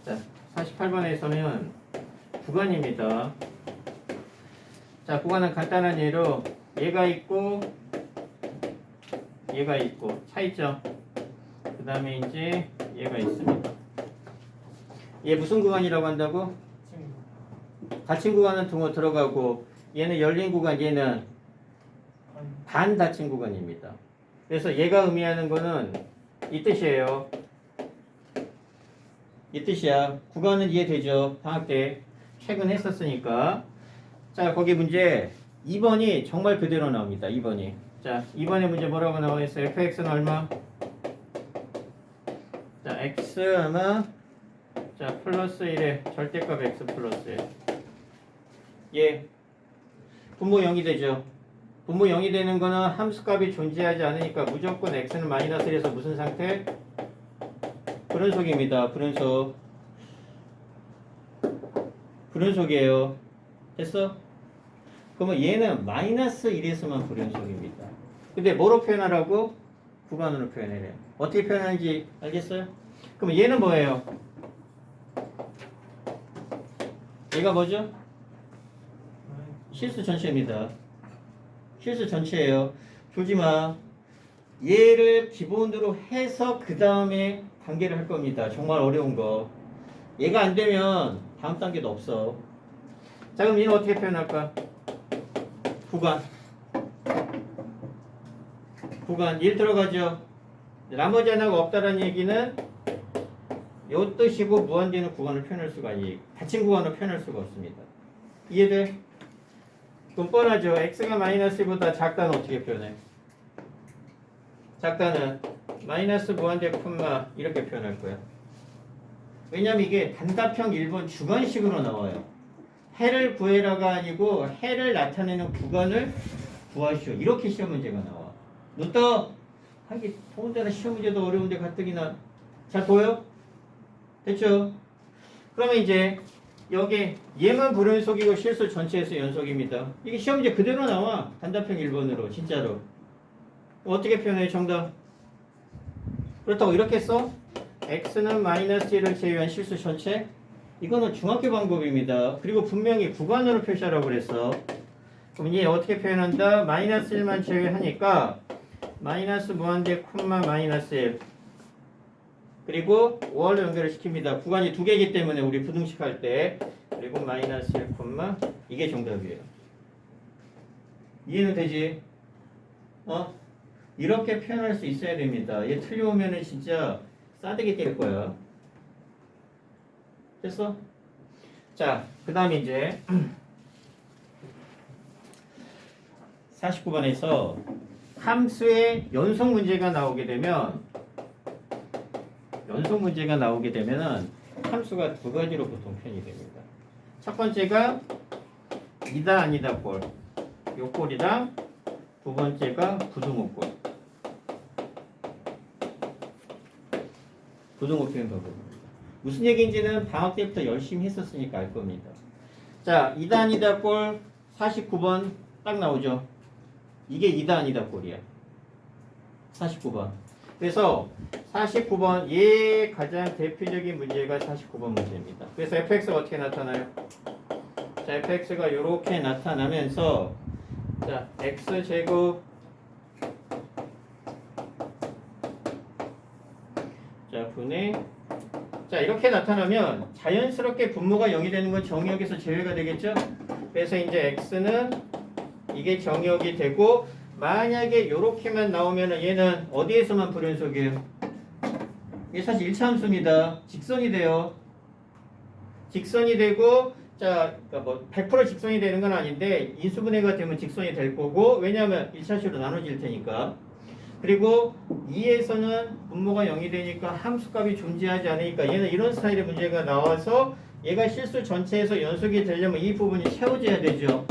자, 48번에서는 구간입니다. 자, 구간은 간단한 예로 얘가 있고 얘가 있고 차이점. 그 다음에 이제 얘가 있습니다. 얘 무슨 구간이라고 한다고? 닫힌 구간은 등호 들어가고 얘는 열린 구간, 얘는 반 닫힌 구간입니다. 그래서 얘가 의미하는 거는 이 뜻이에요. 이 뜻이야. 구간은 이해되죠? 방학 때 최근 했었으니까. 자, 거기 문제 2번이 정말 그대로 나옵니다. 2번이. 자, 2번의 문제 뭐라고 나와 있어요? fx는 얼마? 자, x 아마 자, 플러스 1에 절대값 x 플러스 1. 예. 분모 0이 되죠. 분모 0이 되는 거는 함수값이 존재하지 않으니까 무조건 x는 마이너스 1에서 무슨 상태? 불연속입니다. 불연속. 불연속이에요. 됐어? 그러면 얘는 마이너스 1에서만 불연속입니다. 근데 뭐로 표현하라고? 구간으로 표현해요. 어떻게 표현하는지 알겠어요? 그럼 얘는 뭐예요? 얘가 뭐죠? 실수 전체입니다. 실수 전체예요. 조지마. 얘를 기본으로 해서 그 다음에 단계를 할 겁니다. 정말 어려운 거. 얘가 안 되면 다음 단계도 없어. 자, 그럼 얘는 어떻게 표현할까? 구간. 구간 1 들어가죠. 나머지 하나가 없다라는 얘기는 요 뜻이고 무한대는 구간을 표현할 수가 아니, 닫힌 구간을 표현할 수가 없습니다. 이해돼? 그럼 뻔하죠. x가 마이너스 1보다 작다는 어떻게 표현해? 작다는 마이너스 무한대 콤마 이렇게 표현할 거야. 왜냐면 이게 단답형 1번 주관식으로 나와요. 해를 구해라가 아니고 해를 나타내는 구간을 구하시오. 이렇게 시험 문제가 나와. 눈떠 하기 더군다나 시험 문제도 어려운데 가뜩이나 잘 보여? 됐죠? 그러면 이제 여기 얘만 불연속이고 실수 전체에서 연속입니다. 이게 시험 문제 그대로 나와. 단답형 1번으로 진짜로. 어떻게 표현해 정답? 그렇다고 이렇게 써? x는 마이너스 1을 제외한 실수 전체? 이거는 중학교 방법입니다. 그리고 분명히 구간으로 표시하라고 그랬어. 그럼 얘 어떻게 표현한다? 마이너스 1만 제외하니까 마이너스 무한대 콤마 마이너스 1 그리고 5월로 연결을 시킵니다. 구간이 두 개이기 때문에 우리 부등식 할 때 그리고 마이너스 1 콤마 이게 정답이에요. 이해는 되지? 이렇게 표현할 수 있어야 됩니다. 얘 틀려오면은 진짜 싸대기 때릴 거야. 됐어? 자, 그 다음에 이제 49번에서 함수의 연속 문제가 나오게 되면 함수가 두 가지로 보통 표현이 됩니다. 첫 번째가 이다 아니다 꼴. 요 꼴이랑 두 번째가 부등호 꼴. 부등호 표현 방법입니다. 무슨 얘기인지는 방학 때부터 열심히 했었으니까 알 겁니다. 자, 이다 아니다 꼴 49번 딱 나오죠. 이게 이다 아니다 꼴이야. 49번. 그래서 49번 얘 가장 대표적인 문제가 49번 문제입니다. 그래서 fx가 어떻게 나타나요? 자, fx가 이렇게 나타나면서 자, x제곱 자, 분의 자, 이렇게 나타나면 자연스럽게 분모가 0이 되는 건 정의역에서 제외가 되겠죠? 그래서 이제 x는 이게 정의역이 되고 만약에 이렇게만 나오면 얘는 어디에서만 불연속이에요? 이게 사실 1차 함수입니다. 직선이 돼요. 직선이 되고 자, 그러니까 뭐 100% 직선이 되는 건 아닌데 인수분해가 되면 직선이 될 거고 왜냐하면 1차식으로 나눠질 테니까 그리고 2에서는 분모가 0이 되니까 함수값이 존재하지 않으니까 얘는 이런 스타일의 문제가 나와서 얘가 실수 전체에서 연속이 되려면 이 부분이 채워져야 되죠.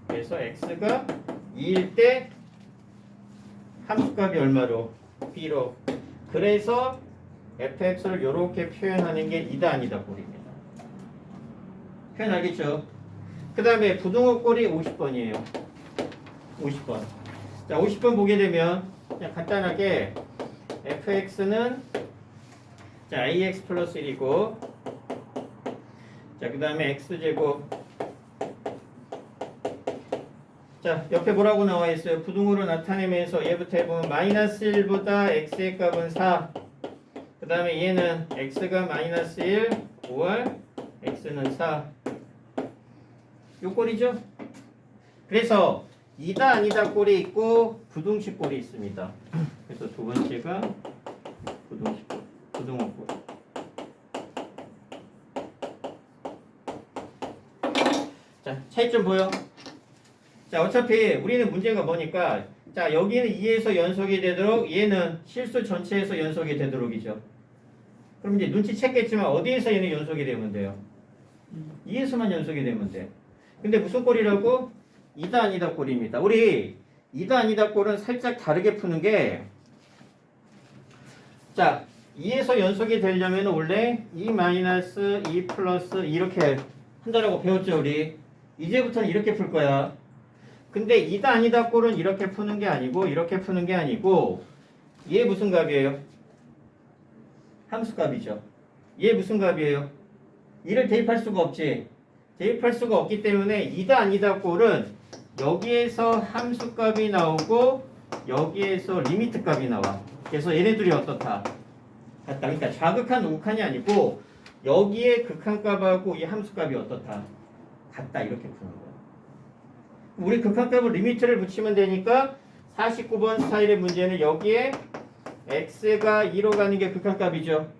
그래서 x가 2일 때 함수값이 얼마로? b로. 그래서 fx를 이렇게 표현하는 게 이다 아니다 꼴입니다. 표현 알겠죠? 그 다음에 부등호 꼴이 50번이에요. 50번. 자, 50번 보게 되면 그냥 간단하게 fx는 자, ax 플러스 1이고, 자, 그 다음에 x제곱. 자, 옆에 뭐라고 나와 있어요? 부등호로 나타내면서 얘부터 해보면 마이너스 1보다 x의 값은 4. 그 다음에 얘는 x가 마이너스 1, 5월, x는 4. 요 꼴이죠? 그래서 이다 아니다 꼴이 있고 부등식 꼴이 있습니다. 그래서 두 번째가 부등식 꼴, 부등호 꼴. 자, 차이점 보여? 자, 어차피 우리는 문제가 뭐니까, 자, 여기는 2에서 연속이 되도록, 얘는 실수 전체에서 연속이 되도록이죠. 그럼 이제 눈치챘겠지만 어디에서 얘는 연속이 되면 돼요? 2에서만 연속이 되면 돼. 근데 무슨 꼴이라고? 이다 아니다 꼴입니다. 우리 이다 아니다 꼴은 살짝 다르게 푸는 게, 자, 2에서 연속이 되려면 원래 2 마이너스 2 플러스 이렇게 한다라고 배웠죠, 우리. 이제부터는 이렇게 풀 거야. 근데 이다 아니다 꼴은 이렇게 푸는 게 아니고 이렇게 푸는 게 아니고, 얘 무슨 값이에요? 함수값이죠. 얘 무슨 값이에요? 이를 대입할 수가 없지. 대입할 수가 없기 때문에 이다 아니다 꼴은 여기에서 함수값이 나오고 여기에서 리미트 값이 나와. 그래서 얘네들이 어떻다? 같다. 그러니까 좌극한 우극한이 아니고 여기에 극한값하고 이 함수값이 어떻다? 같다. 이렇게 푸는 거야. 우리 극한값을 리미트를 붙이면 되니까 49번 스타일의 문제는 여기에 x가 2로 가는 게 극한값이죠.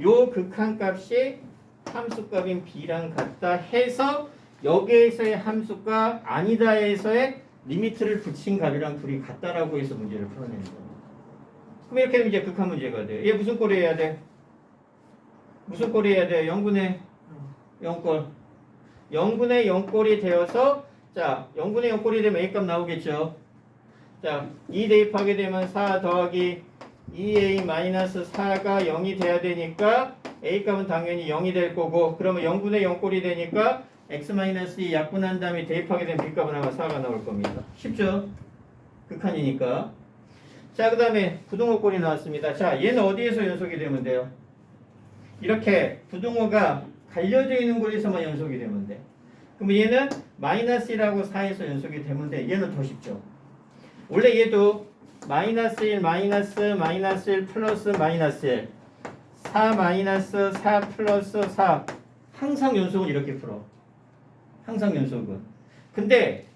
요 극한값이 함수값인 b랑 같다 해서 여기에서의 함수값 아니다에서의 리미트를 붙인 값이랑 둘이 같다라고 해서 문제를 풀어내는 거예요. 그럼 이렇게 되면 이제 극한 문제가 돼요. 얘 무슨 꼴이 해야 돼? 무슨 꼴이 해야 돼? 0분의 0꼴. 0분의 0꼴이 되어서, 자, 0분의 0꼴이 되면 A값 나오겠죠. 자, 2 대입하게 되면 4 더하기 2A-4가 0이 돼야 되니까 A값은 당연히 0이 될 거고, 그러면 0분의 0꼴이 되니까 X-2 약분한 다음에 대입하게 되면 B값은 아마 4가 나올 겁니다. 쉽죠? 극한이니까. 자, 그 다음에 부등호 꼴이 나왔습니다. 자, 얘는 어디에서 연속이 되면 돼요? 이렇게 부등호가 갈려져 있는 곳에서만 연속이 되면 돼. 그럼 얘는 마이너스 1하고 4에서 연속이 되면 돼. 얘는 더 쉽죠. 원래 얘도 마이너스 1, 마이너스 1 플러스 마이너스 1, 4 마이너스 4 플러스 4. 항상 연속은 이렇게 풀어. 항상 연속은. 근데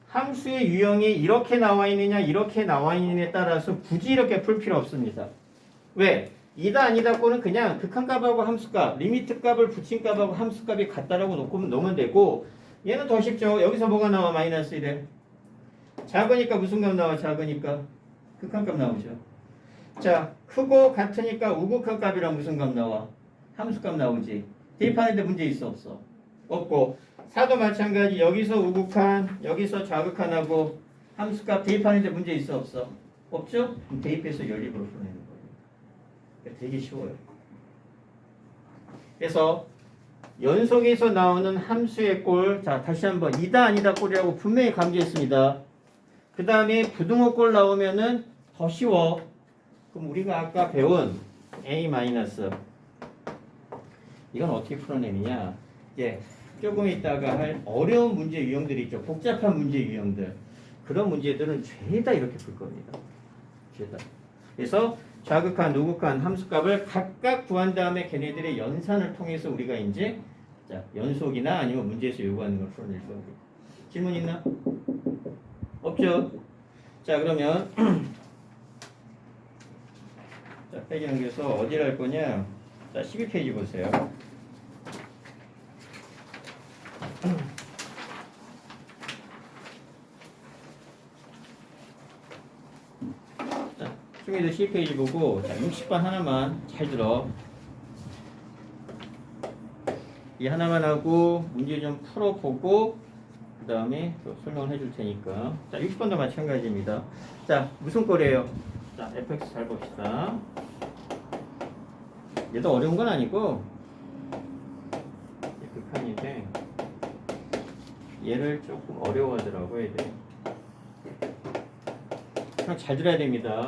함수의 유형이 이렇게 나와 있느냐 이렇게 나와 있느냐에 따라서 굳이 이렇게 풀 필요 없습니다. 왜? 이다 아니다 꼴은 그냥 극한값하고 함수값, 리미트 값을 붙인 값하고 함수값이 같다라고 놓으면 되고, 얘는 더 쉽죠. 여기서 뭐가 나와? 마이너스 1에. 작으니까 무슨 값 나와? 작으니까 극한값 나오죠. 자, 크고 같으니까 우극한 값이랑 무슨 값 나와? 함수값 나오지. 대입하는데 문제 있어 없어? 없고, 4도 마찬가지. 여기서 우극한, 여기서 좌극한하고 함수값 대입하는데 문제 있어 없어? 없죠? 그럼 대입해서 연립으로 풀어내는 거예요. 그러니까 되게 쉬워요. 그래서 연속에서 나오는 함수의 꼴, 자 다시 한번 이다 아니다 꼴이라고 분명히 강조했습니다. 그 다음에 부등호 꼴 나오면은 더 쉬워. 그럼 우리가 아까 배운 A- 이건 어떻게 풀어내느냐? 이제 조금 있다가 할 어려운 문제 유형들이 있죠. 복잡한 문제 유형들. 그런 문제들은 죄다 이렇게 풀 겁니다. 죄다. 그래서 좌극한, 우극한 함수값을 각각 구한 다음에 걔네들의 연산을 통해서 우리가 이제 자, 연속이나 아니면 문제에서 요구하는 걸 풀어낼 겁니다. 질문 있나? 없죠? 자, 그러면 자, 페이지 넘겨서 어디를 할 거냐? 자, 12페이지 보세요. 자, 중에도 12페이지 보고, 자, 60번 하나만 잘 들어. 이 하나만 하고 문제 좀 풀어보고 그 다음에 또 설명을 해줄 테니까. 자, 60번도 마찬가지입니다. 자, 무슨 꼴이에요? 자, fx 잘 봅시다. 얘도 어려운 건 아니고 극한인데 얘를 조금 어려워하더라고요. 얘들. 그럼 잘 들어야 됩니다.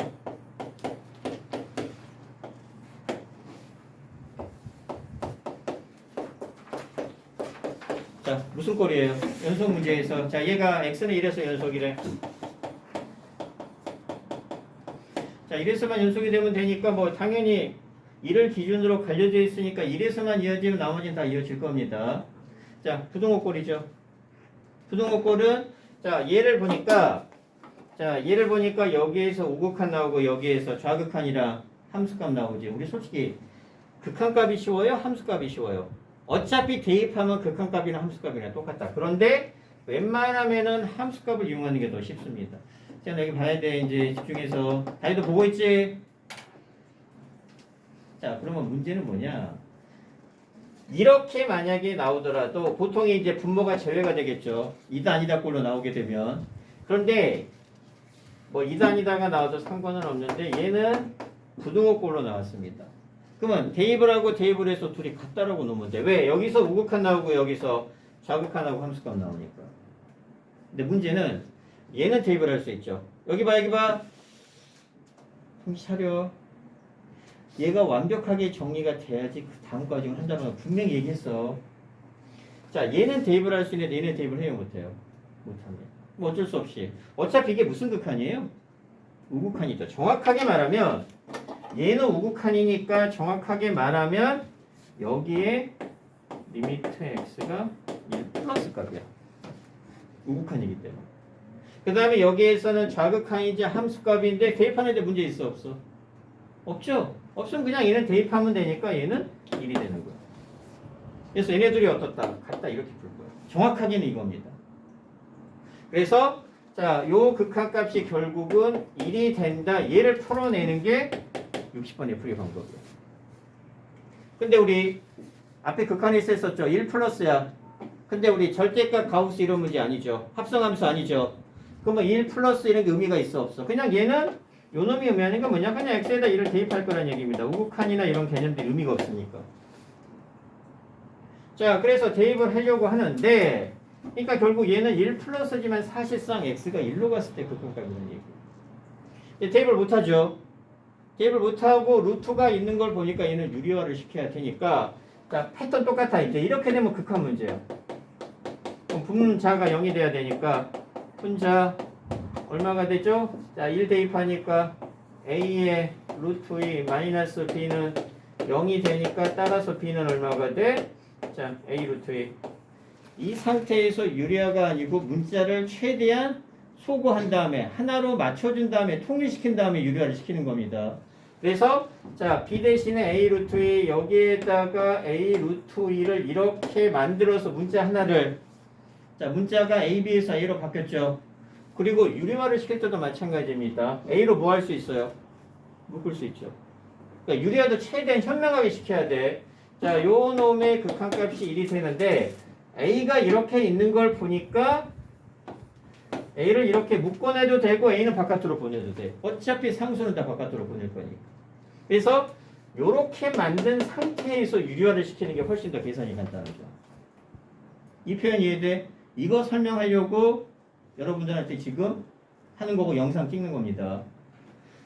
자, 무슨 꼴이에요? 연속 문제에서. 자, 얘가 x는 1에서 연속이래. 자, 1에서만 연속이 되면 되니까 뭐 당연히 1을 기준으로 갈려져 있으니까 1에서만 이어지면 나머지는 다 이어질 겁니다. 자, 부등호 꼴이죠. 부등호 꼴은 자, 얘를 보니까 여기에서 우극한 나오고 여기에서 좌극한이랑 함수값 나오지. 우리 솔직히 극한값이 쉬워요? 함수값이 쉬워요? 어차피 대입하면 극한값이나 함수값이나 똑같다. 그런데 웬만하면은 함수값을 이용하는 게 더 쉽습니다. 자, 여기 봐야 돼. 이제 집중해서. 다이도 보고 있지? 자, 그러면 문제는 뭐냐? 이렇게 만약에 나오더라도 보통 이제 분모가 제외가 되겠죠. 이다 아니다 꼴로 나오게 되면. 그런데 뭐 이다 아니다가 나와도 상관은 없는데 얘는 부등호 꼴로 나왔습니다. 그러면 대입을 하고 대입을 해서 둘이 같다라고 놓으면 돼. 왜? 여기서 우극한 나오고 여기서 좌극한하고 함수값 나오니까. 근데 문제는 얘는 대입을 할 수 있죠. 여기 봐, 여기 봐. 정신 차려. 얘가 완벽하게 정리가 돼야지 그 다음 과정을 한다는 걸 분명히 얘기했어. 자, 얘는 대입을 할 수 있는데 얘는 대입을 해요, 못해요? 못하네. 뭐 어쩔 수 없이. 어차피 이게 무슨 극한이에요? 우극한이죠. 정확하게 말하면 얘는 우극한이니까 정확하게 말하면 여기에 리미트 x가 1 플러스 값이야. 우극한이기 때문에. 그 다음에 여기에서는 좌극한이지 함수값인데 대입하는데 문제 있어 없어? 없죠? 없으면 그냥 얘는 대입하면 되니까 얘는 1이 되는 거야. 그래서 얘네들이 어떻다? 같다 이렇게 풀 거야. 정확하게는 이겁니다. 그래서 자, 요 극한값이 결국은 1이 된다. 얘를 풀어내는 게 60번의 풀이 방법이야. 근데 우리 앞에 극한에서 했었죠. 1 플러스야. 근데 우리 절대값 가우스 이런 문제 아니죠. 합성함수 아니죠. 그러면 1 플러스 이런 게 의미가 있어 없어? 그냥 얘는 요 놈이 의미하는 건 뭐냐? 그냥 x에다 1을 대입할 거란 얘기입니다. 우극한이나 이런 개념들이 의미가 없으니까. 자, 그래서 대입을 하려고 하는데 그러니까 결국 얘는 1 플러스지만 사실상 x가 1로 갔을 때 극한값이라는 얘기예요. 대입을 못하죠. 대입을 못하고 루트가 있는 걸 보니까 얘는 유리화를 시켜야 되니까 자, 패턴 똑같아. 이제 이렇게 되면 극한 문제야. 그럼 분자가 0이 돼야 되니까 분자 얼마가 되죠? 자, 1 대입하니까 a의 루트 2 마이너스 b는 0이 되니까 따라서 b는 얼마가 돼? 자, a 루트 2. 이 상태에서 유리화가 아니고 문자를 최대한 소거한 다음에 하나로 맞춰준 다음에 통일시킨 다음에 유리화를 시키는 겁니다. 그래서 자, b 대신에 a 루트 2 여기에다가 a 루트 2를 이렇게 만들어서 문자 하나를 자, 문자가 a, b에서 a로 바뀌었죠. 그리고 유리화를 시킬 때도 마찬가지입니다. a로 뭐 할 수 있어요? 묶을 수 있죠. 그러니까 유리화도 최대한 현명하게 시켜야 돼. 자, 요 놈의 극한값이 1이 되는데 a가 이렇게 있는 걸 보니까 a를 이렇게 묶어내도 되고 a는 바깥으로 보내도 돼. 어차피 상수는 다 바깥으로 보낼 거니까. 그래서 요렇게 만든 상태에서 유리화를 시키는 게 훨씬 더 계산이 간단하죠. 이 표현 이해돼? 이거 설명하려고 여러분들한테 지금 하는 거고 영상 찍는 겁니다.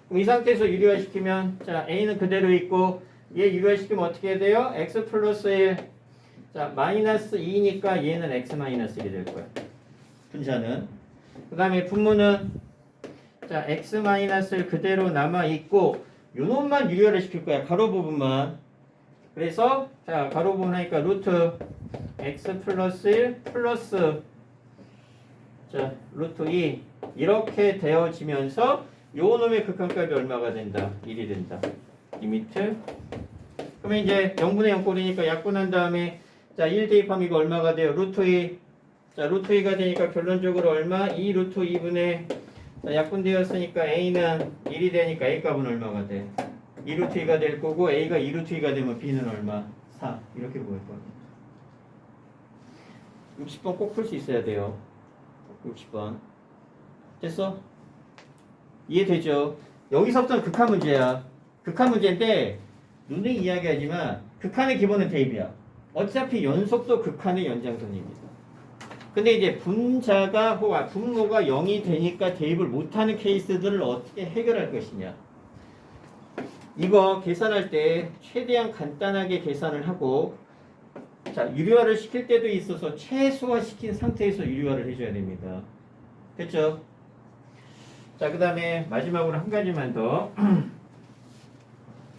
그럼 이 상태에서 유리화 시키면 자, a는 그대로 있고 얘 유리화 시키면 어떻게 해야 돼요? x 플러스 1 자, 마이너스 2니까 얘는 x 마이너스 1이 될 거야. 분자는. 그 다음에 분모는 자, x 마이너스 1 그대로 남아있고 요 놈만 유리화를 시킬 거야. 가로 부분만. 그래서 자, 가로 부분 하니까 루트 x 플러스 1 플러스 자, 루트 2 이렇게 되어지면서 요 놈의 극한값이 얼마가 된다? 1이 된다. 리미트. 그러면 이제 0분의 0 꼴이니까 약분한 다음에 자, 1 대입하면 이거 얼마가 돼요? 루트 2. 자, 루트 2가 되니까 결론적으로 얼마? 2 루트 2분의 자, 약분되었으니까 a는 1이 되니까 a 값은 얼마가 돼? 2 루트 2가 될 거고 a가 2 루트 2가 되면 b는 얼마? 4. 이렇게 보일 겁니다. 60번 꼭 풀 수 있어야 돼요. 60번. 됐어? 이해되죠? 여기서부터는 극한 문제야. 극한 문제인데 눈에 이야기하지만 극한의 기본은 대입이야. 어차피 연속도 극한의 연장선입니다. 근데 이제 분자가 혹은 분모가 0이 되니까 대입을 못하는 케이스들을 어떻게 해결할 것이냐. 이거 계산할 때 최대한 간단하게 계산을 하고 자, 유리화를 시킬 때도 있어서 최소화시킨 상태에서 유리화를 해줘야 됩니다. 됐죠? 자, 그 다음에 마지막으로 한 가지만 더.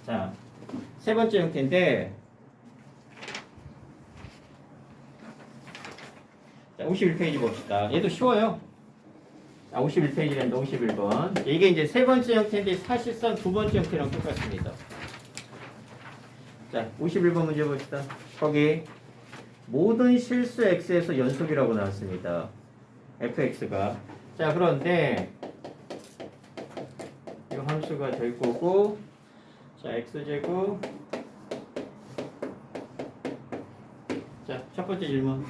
자, 세 번째 형태인데, 자, 51페이지 봅시다. 얘도 쉬워요. 자, 51페이지랜다, 51번. 이게 이제 세 번째 형태인데, 사실상 두 번째 형태랑 똑같습니다. 자, 51번 문제 봅시다. 거기, 모든 실수 x에서 연속이라고 나왔습니다. fx가. 자, 그런데, 이 함수가 될 거고, 자, x제곱. 자, 첫 번째 질문.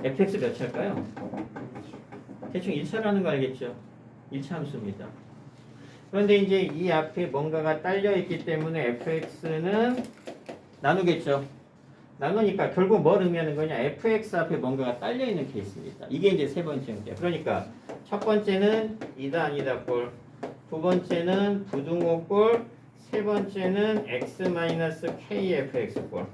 fx 몇 차일까요? 대충 1차라는 거 알겠죠? 1차 함수입니다. 그런데 이제 이 앞에 뭔가가 딸려 있기 때문에 fx는 나누겠죠? 나누니까 결국 뭘 의미하는 거냐? fx 앞에 뭔가가 딸려 있는 케이스입니다. 이게 이제 세 번째 형태. 그러니까 첫 번째는 이다 아니다 꼴, 두 번째는 부등호 꼴, 세 번째는 x-kfx 꼴.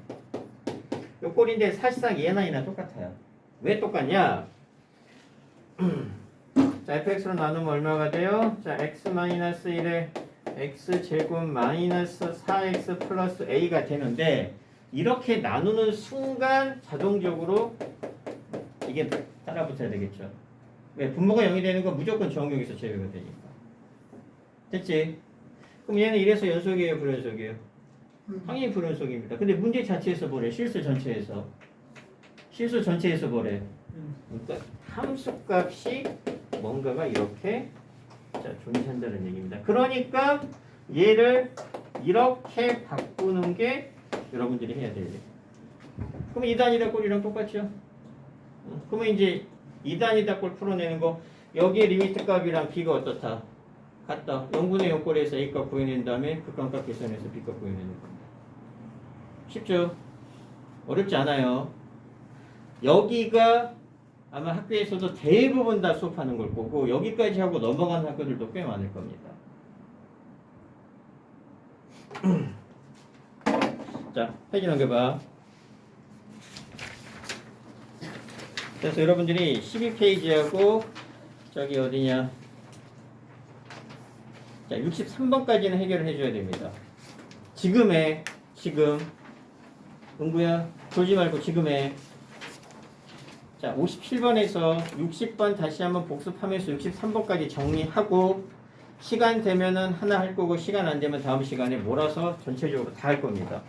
요 꼴인데 사실상 얘나 얘나 똑같아요. 왜 똑같냐? 자, fx로 나누면 얼마가 돼요? 자, x-1에 x제곱 마이너스 4x 플러스 a가 되는데 이렇게 나누는 순간 자동적으로 이게 따라붙어야 되겠죠. 왜? 분모가 0이 되는 건 무조건 정역에서 제외가 되니까. 됐지? 그럼 얘는 이래서 연속이에요, 불연속이에요? 당연히 불연속입니다. 근데 문제 자체에서 뭐래? 실수 전체에서. 실수 전체에서 뭐래? 그러니까 함수값이 뭔가가 이렇게 자, 존재한다는 얘기입니다. 그러니까 얘를 이렇게 바꾸는 게 여러분들이 해야 될 일. 그럼 2단이다 꼴이랑 똑같죠? 그러면 이제 2단이다 꼴 풀어내는 거 여기에 리미트 값이랑 b가 어떻다? 같다. 0분의 0 꼴에서 a값 구해낸 다음에 극한값 계산해서 b값 구해내는 겁니다. 쉽죠? 어렵지 않아요. 여기가 아마 학교에서도 대부분 다 수업하는 걸 거고 여기까지 하고 넘어간 학교들도 꽤 많을 겁니다. 자, 페이지 넘겨봐. 그래서 여러분들이 12페이지하고 저기 어디냐, 자 63번까지는 해결을 해줘야 됩니다. 지금 은구야 졸지 말고 지금 해. 자 57번에서 60번 다시 한번 복습하면서 63번까지 정리하고 시간 되면은 하나 할 거고 시간 안 되면 다음 시간에 몰아서 전체적으로 다 할 겁니다.